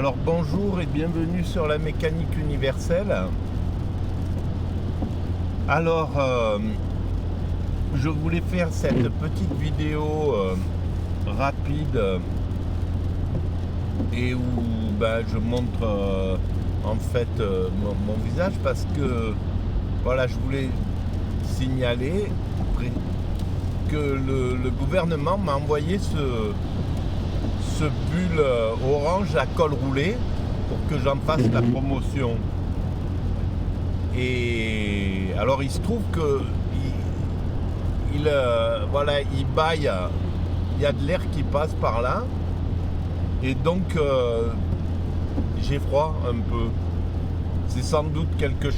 Alors bonjour et bienvenue sur la mécanique universelle. Alors je voulais faire cette petite vidéo rapide et où je montre en fait mon visage parce que voilà, je voulais signaler que le gouvernement m'a envoyé ce pull orange à col roulé pour que j'en fasse la promotion. Et alors il se trouve que il baille, il y a de l'air qui passe par là et donc j'ai froid un peu. C'est sans doute un pull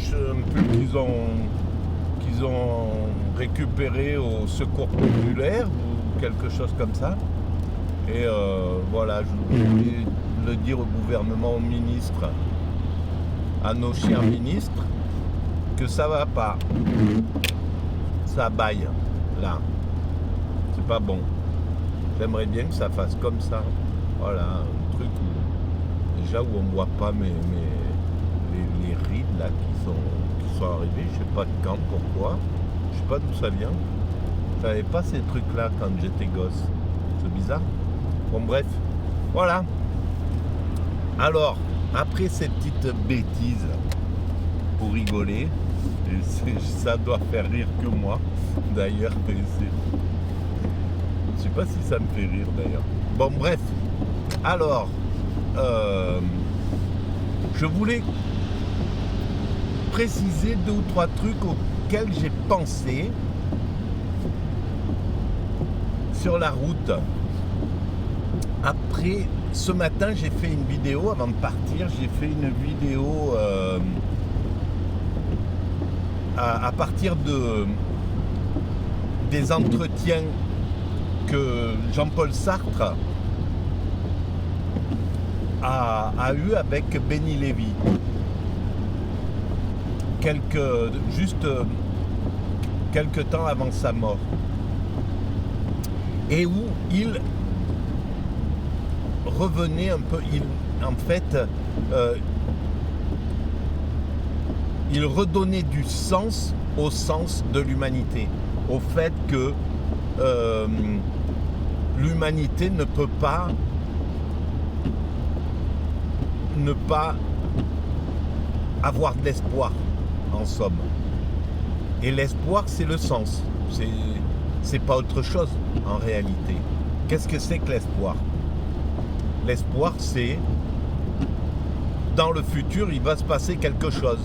qu'ils ont récupéré au secours populaire ou quelque chose comme ça. Et voilà, je voulais le dire au gouvernement, au ministre, à nos chers ministres, que ça va pas. Ça baille, là. C'est pas bon. J'aimerais bien que ça fasse comme ça. Voilà, un truc où on voit pas les rides là qui sont arrivées. Je sais pas de quand, pourquoi. Je sais pas d'où ça vient. J'avais pas ces trucs là quand j'étais gosse. C'est bizarre. Bon bref, voilà. Alors, après cette petite bêtise, pour rigoler, ça doit faire rire que moi, d'ailleurs, je sais pas si ça me fait rire d'ailleurs. Bon bref, alors, je voulais préciser 2 ou 3 trucs auxquels j'ai pensé sur la route. Après, ce matin, j'ai fait une vidéo, avant de partir, j'ai fait une vidéo à partir des entretiens que Jean-Paul Sartre a eu avec Benny Lévy. Quelques temps avant sa mort. Et où il revenait un peu, il redonnait du sens au sens de l'humanité, au fait que l'humanité ne peut pas ne pas avoir de l'espoir, en somme. Et l'espoir, c'est le sens, c'est pas autre chose en réalité. Qu'est-ce que c'est que l'espoir ? L'espoir, c'est dans le futur, il va se passer quelque chose.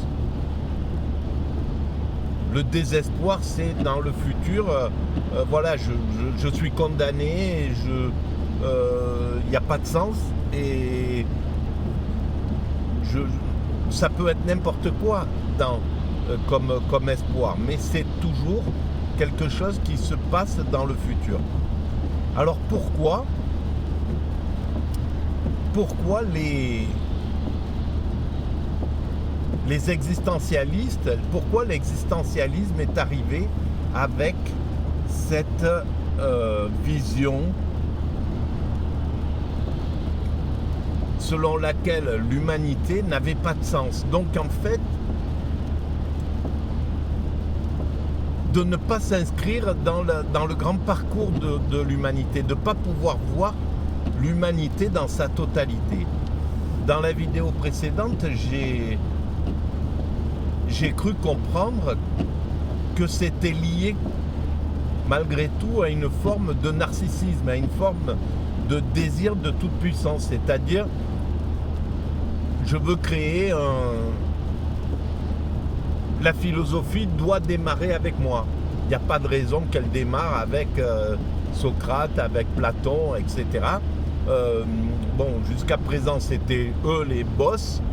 Le désespoir, c'est dans le futur, voilà, je suis condamné, il n'y a pas de sens, et ça peut être n'importe quoi comme espoir, mais c'est toujours quelque chose qui se passe dans le futur. Alors pourquoi les existentialistes, pourquoi l'existentialisme est arrivé avec cette vision selon laquelle l'humanité n'avait pas de sens. Donc en fait, de ne pas s'inscrire dans le grand parcours de l'humanité, de ne pas pouvoir voir l'humanité dans sa totalité. Dans la vidéo précédente, j'ai cru comprendre que c'était lié malgré tout à une forme de narcissisme, à une forme de désir de toute puissance, c'est-à-dire je veux créer la philosophie doit démarrer avec moi. Il n'y a pas de raison qu'elle démarre avec Socrate, avec Platon, etc. Jusqu'à présent, c'était eux les boss.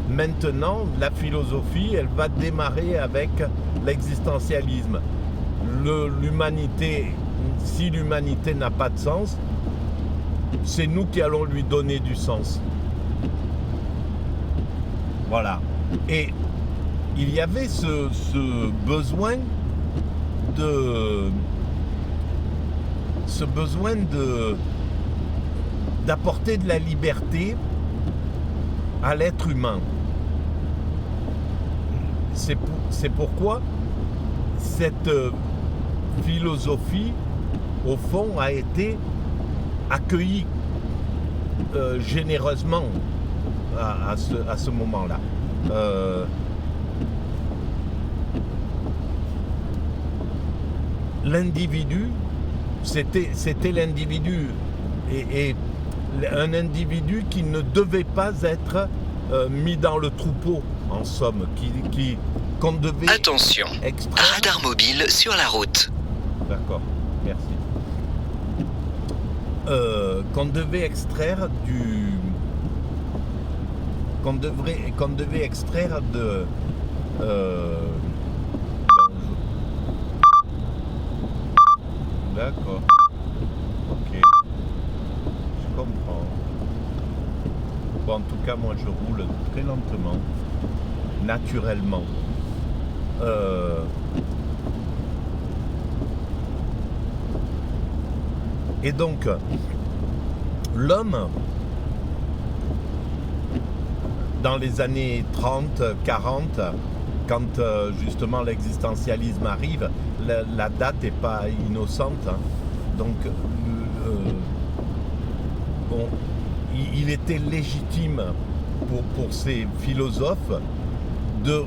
Maintenant, la philosophie, elle va démarrer avec l'existentialisme. L'humanité, si l'humanité n'a pas de sens, c'est nous qui allons lui donner du sens. Voilà. Et il y avait ce besoin d'apporter de la liberté à l'être humain. C'est pourquoi cette philosophie, au fond, a été accueillie généreusement à ce moment-là. L'individu, c'était l'individu, et un individu qui ne devait pas être mis dans le troupeau, en somme, qu'on devait Attention, extraire. radar mobile sur la route. D'accord, merci. Qu'on devait extraire qu'on devait extraire de d'accord, ok, je comprends. Bon, en tout cas, moi je roule très lentement, naturellement. Et donc, l'homme, dans les années 30, 40, quand justement l'existentialisme arrive, la date n'est pas innocente. Hein. Donc, il était légitime pour ces philosophes de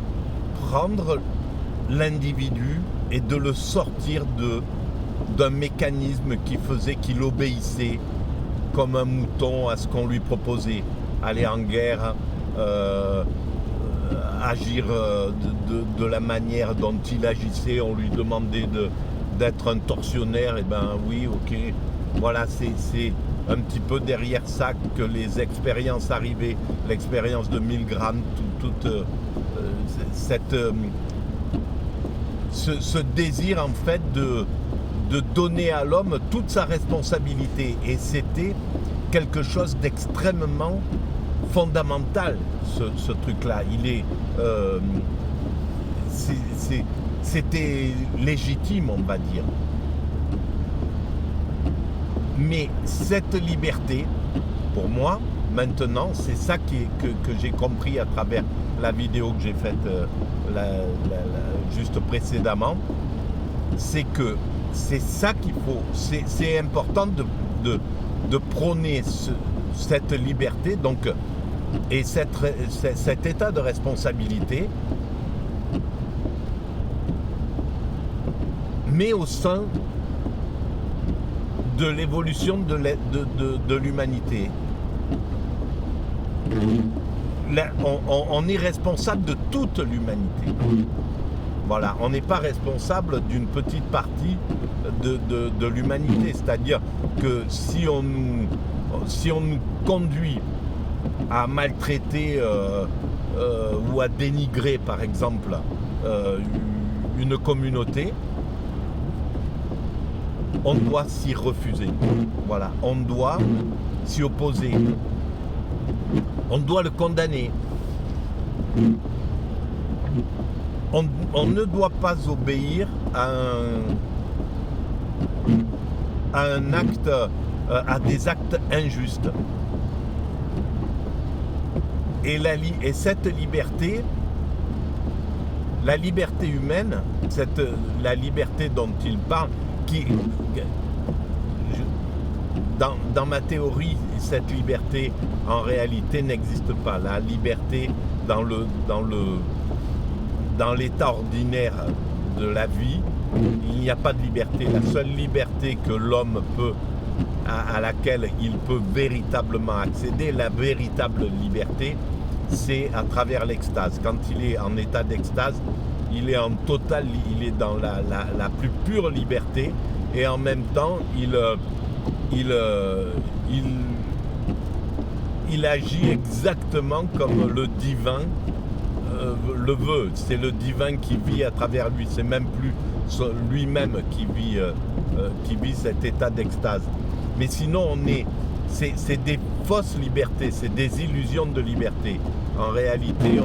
prendre l'individu et de le sortir d'un mécanisme qui faisait qu'il obéissait comme un mouton à ce qu'on lui proposait. Aller en guerre, agir de la manière dont il agissait, on lui demandait d'être un tortionnaire, et ben oui, ok. Voilà, c'est un petit peu derrière ça que les expériences arrivaient, l'expérience de Milgram, toute ce désir en fait de donner à l'homme toute sa responsabilité, et c'était quelque chose d'extrêmement fondamental, ce truc-là. C'était légitime, on va dire. Mais cette liberté, pour moi, maintenant, c'est ça que j'ai compris à travers la vidéo que j'ai faite juste précédemment, c'est que c'est ça qu'il faut. C'est important de prôner cette liberté, donc, et cet état de responsabilité, mais au sein de l'évolution de l'humanité. Là, on est responsable de toute l'humanité. Voilà, on n'est pas responsable d'une petite partie de l'humanité. C'est-à-dire que si on nous conduit à maltraiter ou à dénigrer, par exemple, une communauté, on doit s'y refuser. Voilà, on doit s'y opposer. On doit le condamner. On ne doit pas obéir à un acte, à des actes injustes. Et cette liberté, la liberté humaine, la liberté dont il parle, dans ma théorie, cette liberté en réalité n'existe pas. La liberté dans l'état ordinaire de la vie, il n'y a pas de liberté. La seule liberté que l'homme peut, à laquelle il peut véritablement accéder, la véritable liberté, c'est à travers l'extase. Quand il est en état d'extase, il est en total, il est dans la plus pure liberté, et en même temps il agit exactement comme le divin le veut. C'est le divin qui vit à travers lui, c'est même plus lui-même qui vit cet état d'extase. Mais sinon c'est des fausses libertés, c'est des illusions de liberté. En réalité,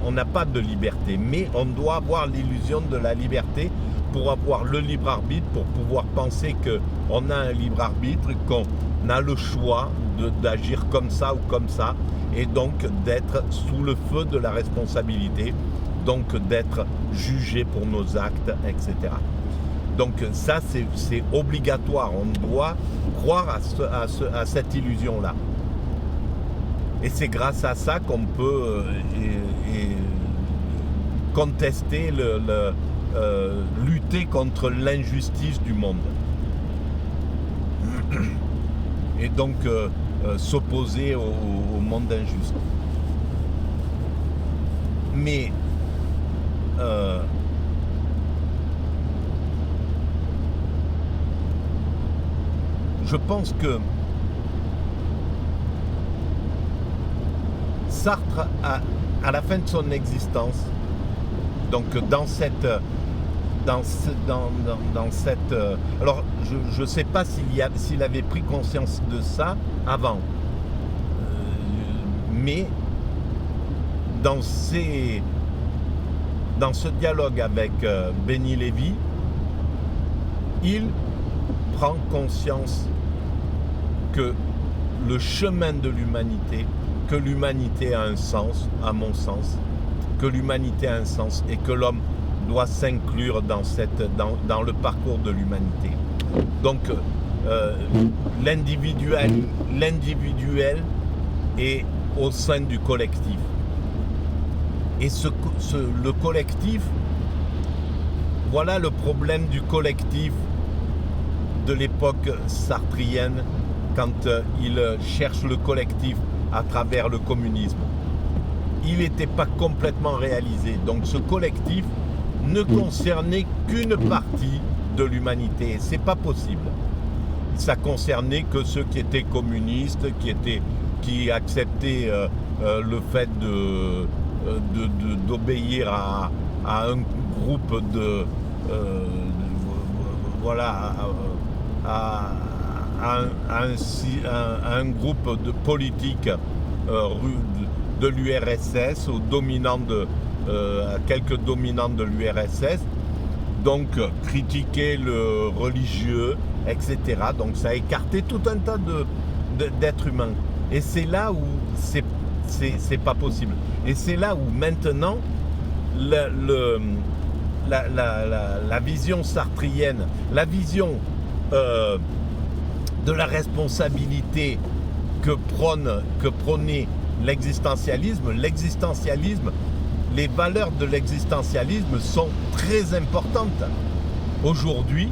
on n'a pas de liberté, mais on doit avoir l'illusion de la liberté pour avoir le libre arbitre, pour pouvoir penser qu'on a un libre arbitre, qu'on a le choix d'agir comme ça ou comme ça, et donc d'être sous le feu de la responsabilité, donc d'être jugé pour nos actes, etc. Donc ça, c'est obligatoire. On doit croire à cette illusion-là. Et c'est grâce à ça qu'on peut contester, lutter contre l'injustice du monde. Et donc s'opposer au monde injuste. Mais je pense que Sartre, à la fin de son existence, donc dans cette... alors, je ne sais pas s'il avait pris conscience de ça avant, mais dans ce dialogue avec Benny Lévy, il prend conscience que le chemin de l'humanité, que l'humanité a un sens, à mon sens, que l'humanité a un sens et que l'homme doit s'inclure dans le parcours de l'humanité. Donc l'individuel est au sein du collectif. Et le collectif, voilà le problème du collectif de l'époque sartrienne, quand il cherche le collectif à travers le communisme. Il n'était pas complètement réalisé. Donc ce collectif ne concernait qu'une partie de l'humanité. C'est pas possible. Ça concernait que ceux qui étaient communistes, qui acceptaient le fait d'obéir à un groupe à un groupe de politique de l'URSS, à quelques dominants de l'URSS, donc critiquer le religieux, etc. Donc ça a écarté tout un tas d'êtres humains. Et c'est là où c'est pas possible. Et c'est là où maintenant la vision sartrienne, la vision de la responsabilité que prônait l'existentialisme, les valeurs de l'existentialisme sont très importantes. Aujourd'hui,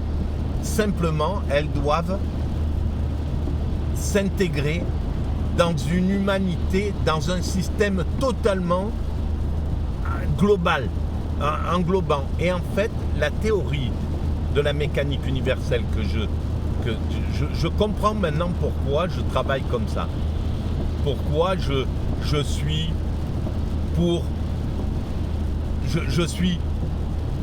simplement, elles doivent s'intégrer dans une humanité, dans un système totalement global, englobant. Et en fait, la théorie de la mécanique universelle je comprends maintenant pourquoi je travaille comme ça. Pourquoi je suis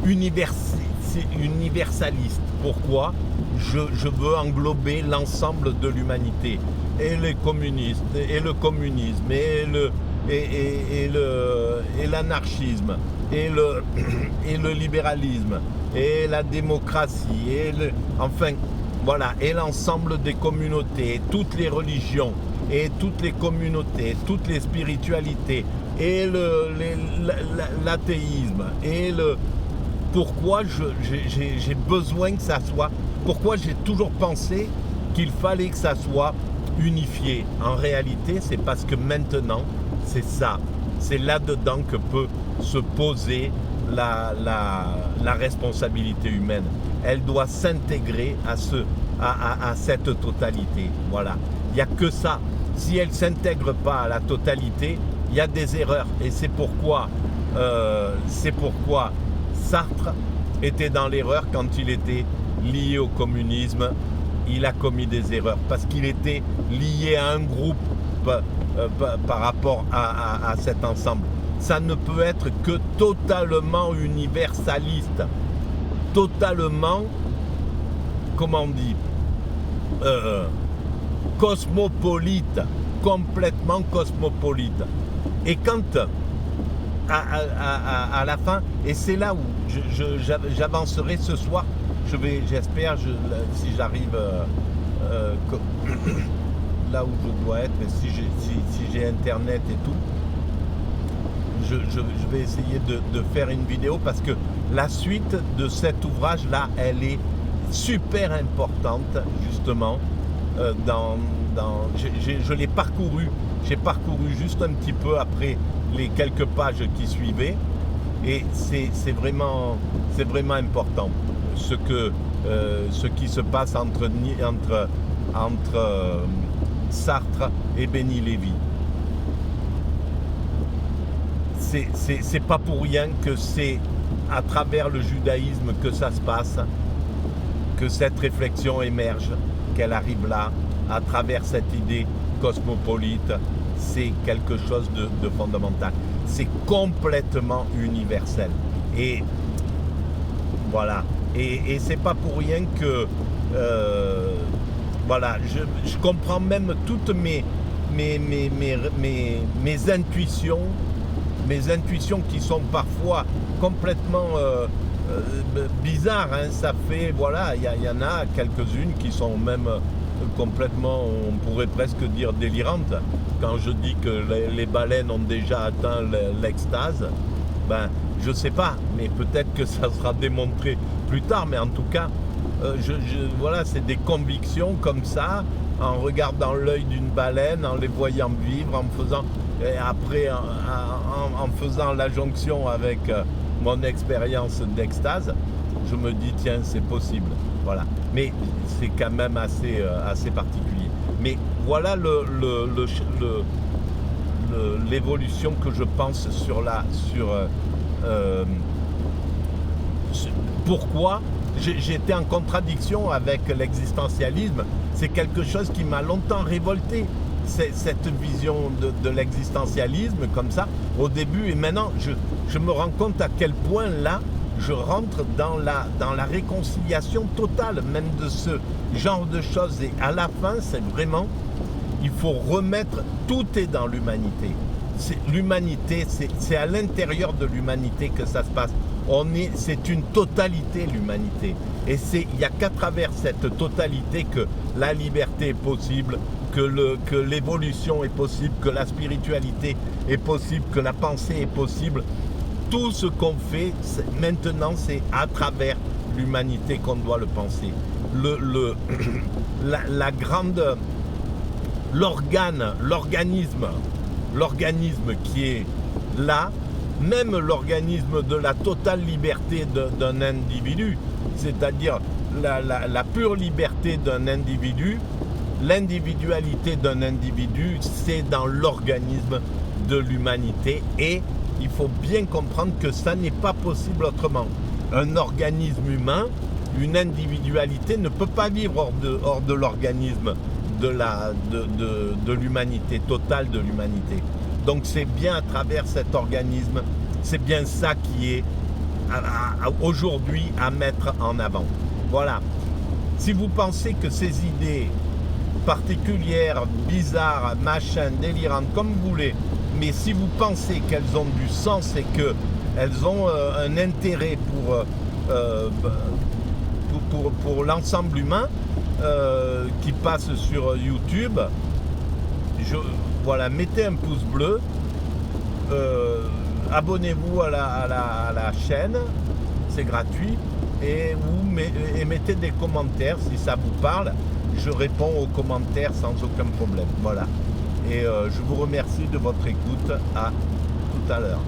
universaliste. Pourquoi je veux englober l'ensemble de l'humanité, et les communistes, et le communisme, et l'anarchisme, et le libéralisme, et la démocratie, enfin voilà, et l'ensemble des communautés, et toutes les religions, et toutes les communautés, toutes les spiritualités, et l'athéisme, et pourquoi j'ai besoin que ça soit, pourquoi j'ai toujours pensé qu'il fallait que ça soit unifié. En réalité, c'est parce que maintenant, c'est ça, c'est là-dedans que peut se poser la responsabilité humaine. Elle doit s'intégrer à cette totalité. Voilà, il n'y a que ça. Si elle ne s'intègre pas à la totalité, il y a des erreurs. Et c'est pourquoi Sartre était dans l'erreur quand il était lié au communisme. Il a commis des erreurs parce qu'il était lié à un groupe par rapport à cet ensemble. Ça ne peut être que totalement universaliste, totalement, comment on dit, cosmopolite, complètement cosmopolite. Et quand à la fin, et c'est là où j'avancerai ce soir. J'espère, si j'arrive là où je dois être, si j'ai internet et tout, je vais essayer de faire une vidéo, parce que la suite de cet ouvrage-là, elle est super importante, justement. Je l'ai parcouru, j'ai parcouru juste un petit peu après les quelques pages qui suivaient, et c'est vraiment important ce qui se passe entre Sartre et Béni Lévy. C'est pas pour rien que c'est à travers le judaïsme que ça se passe, que cette réflexion émerge, qu'elle arrive là, à travers cette idée cosmopolite. C'est quelque chose de fondamental. C'est complètement universel. Et voilà. Et c'est pas pour rien que voilà, je comprends même toutes mes intuitions, qui sont parfois complètement bizarres, hein. Ça fait, voilà, il y en a quelques-unes qui sont même complètement, on pourrait presque dire délirantes. Quand je dis que les baleines ont déjà atteint l'extase, ben je sais pas, mais peut-être que ça sera démontré plus tard, mais en tout cas, voilà, c'est des convictions comme ça, en regardant l'œil d'une baleine, en les voyant vivre, en faisant, et après, en faisant la jonction avec mon expérience d'extase, je me dis, tiens, c'est possible. Voilà. Mais c'est quand même assez particulier. Mais voilà l'évolution que je pense pourquoi j'étais en contradiction avec l'existentialisme. C'est quelque chose qui m'a longtemps révolté, cette vision de l'existentialisme comme ça au début, et maintenant je me rends compte à quel point là je rentre dans la réconciliation totale même de ce genre de choses. Et à la fin, c'est vraiment, il faut remettre, tout est dans l'humanité. L'humanité, c'est à l'intérieur de l'humanité que ça se passe. C'est une totalité, l'humanité. Et il n'y a qu'à travers cette totalité que la liberté est possible, que l'évolution est possible, que la spiritualité est possible, que la pensée est possible. Tout ce qu'on fait maintenant, c'est à travers l'humanité qu'on doit le penser. L'organisme qui est là, même l'organisme de la totale liberté d'un individu, c'est-à-dire la pure liberté d'un individu, l'individualité d'un individu, c'est dans l'organisme de l'humanité, et il faut bien comprendre que ça n'est pas possible autrement. Un organisme humain, une individualité ne peut pas vivre hors de l'organisme de l'humanité, totale de l'humanité. Donc c'est bien à travers cet organisme, c'est bien ça qui est aujourd'hui à mettre en avant. Voilà. Si vous pensez que ces idées particulières, bizarres, machin, délirantes, comme vous voulez, mais si vous pensez qu'elles ont du sens et qu'elles ont un intérêt pour l'ensemble humain qui passe sur YouTube, voilà, mettez un pouce bleu, abonnez-vous à la chaîne, c'est gratuit, et mettez des commentaires si ça vous parle. Je réponds aux commentaires sans aucun problème. Voilà. Et je vous remercie de votre écoute. À tout à l'heure.